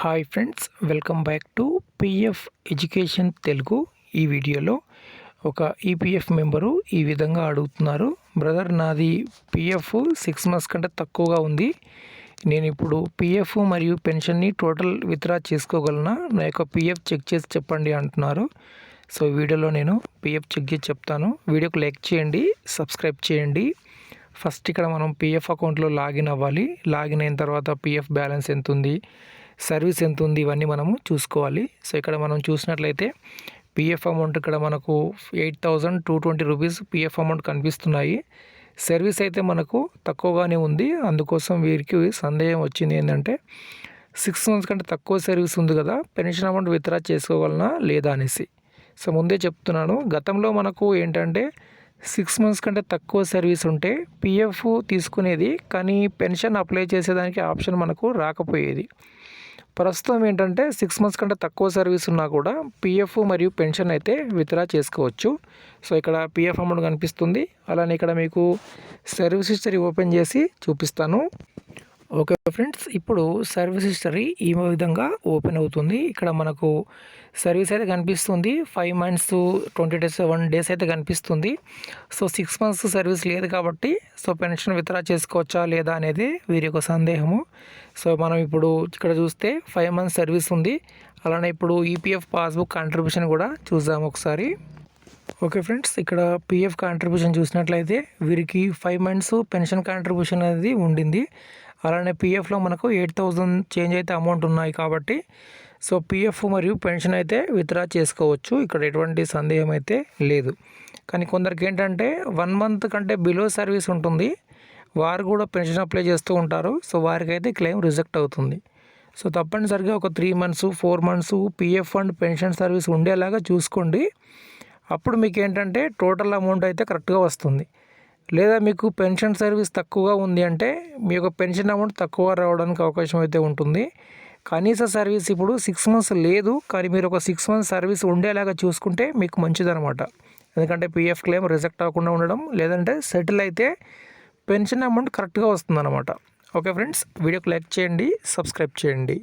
Hi friends, welcome back to PF education Telugu. ఈ వీడియోలో ఒక ఈపీఎఫ్ మెంబరు ఈ విధంగా అడుగుతున్నారు. బ్రదర్, నాది పిఎఫ్ 6 మంత్స్ కంటే తక్కువగా ఉంది. నేను ఇప్పుడు పిఎఫ్ మరియు పెన్షన్ని టోటల్ విత్డ్రా చేసుకోగలనా? నా యొక్క పిఎఫ్ చెక్ చేసి చెప్పండి అంటున్నారు. సో వీడియోలో నేను పిఎఫ్ చెక్ చేసి చెప్తాను. వీడియోకి లైక్ చేయండి, సబ్స్క్రైబ్ చేయండి. ఫస్ట్ ఇక్కడ మనం పిఎఫ్ అకౌంట్లో లాగిన్ అవ్వాలి. లాగిన్ అయిన తర్వాత పిఎఫ్ బ్యాలెన్స్ ఎంత ఉంది, సర్వీస్ ఎంత ఉంది, ఇవన్నీ మనము చూసుకోవాలి. సో ఇక్కడ మనం చూసినట్లయితే పిఎఫ్ అమౌంట్ ఇక్కడ మనకు 8,220 రూపీస్ పిఎఫ్ అమౌంట్ కనిపిస్తున్నాయి. సర్వీస్ అయితే మనకు తక్కువగానే ఉంది. అందుకోసం వీరికి సందేహం వచ్చింది ఏంటంటే 6 మంత్స్ కంటే తక్కువ సర్వీస్ ఉంది కదా, పెన్షన్ అమౌంట్ విత్డ్రా చేసుకోగలనా లేదా అనేసి. సో ముందే చెప్తున్నాను, గతంలో మనకు ఏంటంటే 6 మంత్స్ కంటే తక్కువ సర్వీస్ ఉంటే పిఎఫ్ తీసుకునేది, కానీ పెన్షన్ అప్లై చేసేదానికి ఆప్షన్ మనకు రాకపోయేది. ప్రస్తుతం ఏంటంటే 6 మంత్స్ కంటే తక్కువ సర్వీస్ ఉన్నా కూడా పిఎఫ్ మరియు పెన్షన్ అయితే విత్డ్రా చేసుకోవచ్చు. సో ఇక్కడ పిఎఫ్ అమౌంట్ కనిపిస్తుంది. అలానే ఇక్కడ మీకు సర్వీస్ హిస్టరీ ఓపెన్ చేసి చూపిస్తాను. ఓకే ఫ్రెండ్స్, ఇప్పుడు సర్వీస్ హిస్టరీ ఈ విధంగా ఓపెన్ అవుతుంది. ఇక్కడ మనకు సర్వీస్ అయితే కనిపిస్తుంది. 5 మంత్స్ 27 డేస్ అయితే కనిపిస్తుంది. సో 6 మంత్స్ సర్వీస్ లేదు కాబట్టి సో పెన్షన్ విత్డ్రా చేసుకోవచ్చా లేదా అనేది వీరి యొక్క సందేహము. సో మనం ఇప్పుడు ఇక్కడ చూస్తే 5 మంత్స్ సర్వీస్ ఉంది. అలానే ఇప్పుడు ఈపీఎఫ్ పాస్బుక్ కాంట్రిబ్యూషన్ కూడా చూద్దాం ఒకసారి. ఓకే ఫ్రెండ్స్, ఇక్కడ పిఎఫ్ కాంట్రిబ్యూషన్ చూసినట్లయితే వీరికి 5 మంత్స్ పెన్షన్ కాంట్రిబ్యూషన్ అనేది ఉండింది. అలానే పిఎఫ్లో మనకు 8,000 చేంజ్ అయితే అమౌంట్ ఉన్నాయి కాబట్టి సో పిఎఫ్ మరియు పెన్షన్ అయితే విత్డ్రా చేసుకోవచ్చు. ఇక్కడ ఎటువంటి సందేహం అయితే లేదు. కానీ కొందరికి ఏంటంటే 1 మంత్ కంటే బిలో సర్వీస్ ఉంటుంది, వారు కూడా పెన్షన్ అప్లై చేస్తూ ఉంటారు. సో వారికి అయితే క్లెయిమ్ రిజెక్ట్ అవుతుంది. సో తప్పనిసరిగా ఒక 3 months 4 months PF and pension service ఉండేలాగా చూసుకోండి. అప్పుడు మీకు ఏంటంటే టోటల్ అమౌంట్ అయితే కరెక్ట్గా వస్తుంది. లేదా మీకు పెన్షన్ సర్వీస్ తక్కువగా ఉంది అంటే మీ యొక్క పెన్షన్ అమౌంట్ తక్కువ రావడానికి అవకాశం అయితే ఉంటుంది. కనీస సర్వీస్ ఇప్పుడు 6 మంత్స్ లేదు, కానీ మీరు ఒక 6 మంత్స్ సర్వీస్ ఉండేలాగా చూసుకుంటే మీకు మంచిదనమాట. ఎందుకంటే పిఎఫ్ క్లెయిమ్ రిజెక్ట్ అవ్వకుండా ఉండడం, లేదంటే సెటిల్ అయితే పెన్షన్ అమౌంట్ కరెక్ట్గా వస్తుందన్నమాట. ఓకే ఫ్రెండ్స్, వీడియోకి లైక్ చేయండి, సబ్స్క్రైబ్ చేయండి.